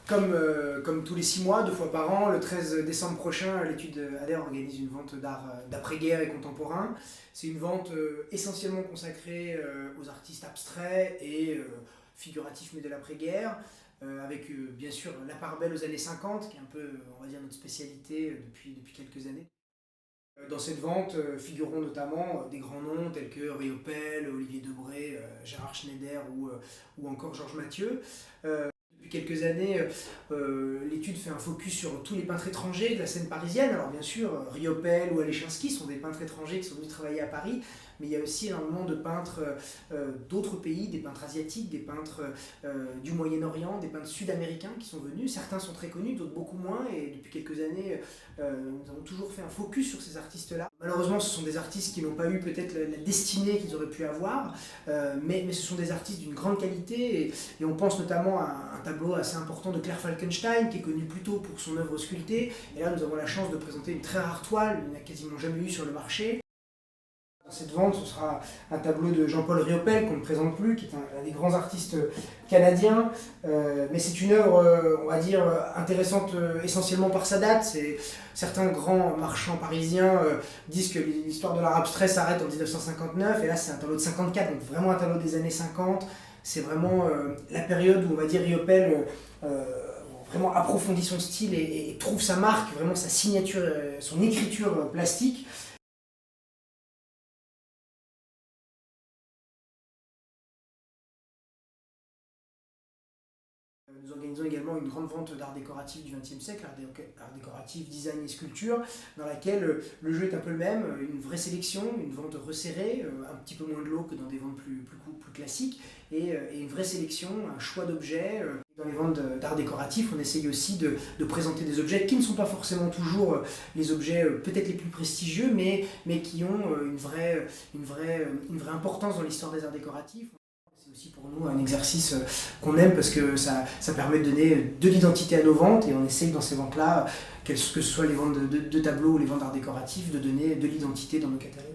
Comme tous les 6 mois, 2 fois par an, le 13 décembre prochain, l'étude ADER organise une vente d'art d'après-guerre et contemporain. C'est une vente essentiellement consacrée aux artistes abstraits et figuratifs, mais de l'après-guerre, avec bien sûr la part belle aux années 50, qui est un peu, on va dire, notre spécialité depuis quelques années. Dans cette vente figureront notamment des grands noms tels que Riopelle, Olivier Debré, Gérard Schneider ou encore Georges Mathieu. Depuis quelques années, l'étude fait un focus sur tous les peintres étrangers de la scène parisienne. Alors bien sûr, Riopelle ou Alechinsky sont des peintres étrangers qui sont venus travailler à Paris, mais il y a aussi énormément de peintres d'autres pays, des peintres asiatiques, des peintres du Moyen-Orient, des peintres sud-américains qui sont venus. Certains sont très connus, d'autres beaucoup moins, et depuis quelques années, nous avons toujours fait un focus sur ces artistes-là. Malheureusement, ce sont des artistes qui n'ont pas eu peut-être la destinée qu'ils auraient pu avoir, mais ce sont des artistes d'une grande qualité, et on pense notamment à un tableau assez important de Claire Falkenstein, qui est connue plutôt pour son œuvre sculptée, et là nous avons la chance de présenter une très rare toile, il n'y en a quasiment jamais eu sur le marché. Dans cette vente, ce sera un tableau de Jean-Paul Riopelle, qu'on ne présente plus, qui est un des grands artistes canadiens, mais c'est une œuvre, on va dire, intéressante essentiellement par sa date. Certains grands marchands parisiens disent que l'histoire de l'art abstrait s'arrête en 1959, et là c'est un tableau de 54, donc vraiment un tableau des années 50. C'est vraiment la période où, on va dire, Riopelle vraiment approfondit son style et trouve sa marque, vraiment sa signature, son écriture plastique. Nous organisons également une grande vente d'art décoratif du XXe siècle, art décoratif, design et sculpture, dans laquelle le jeu est un peu le même, une vraie sélection, une vente resserrée, un petit peu moins de lots que dans des ventes plus classiques, et une vraie sélection, un choix d'objets. Dans les ventes d'art décoratif, on essaye aussi de présenter des objets qui ne sont pas forcément toujours les objets peut-être les plus prestigieux, mais qui ont une vraie importance dans l'histoire des arts décoratifs. C'est aussi pour nous un exercice qu'on aime parce que ça permet de donner de l'identité à nos ventes, et on essaye dans ces ventes-là, que ce soit les ventes de tableaux ou les ventes d'art décoratif, de donner de l'identité dans nos catalogues.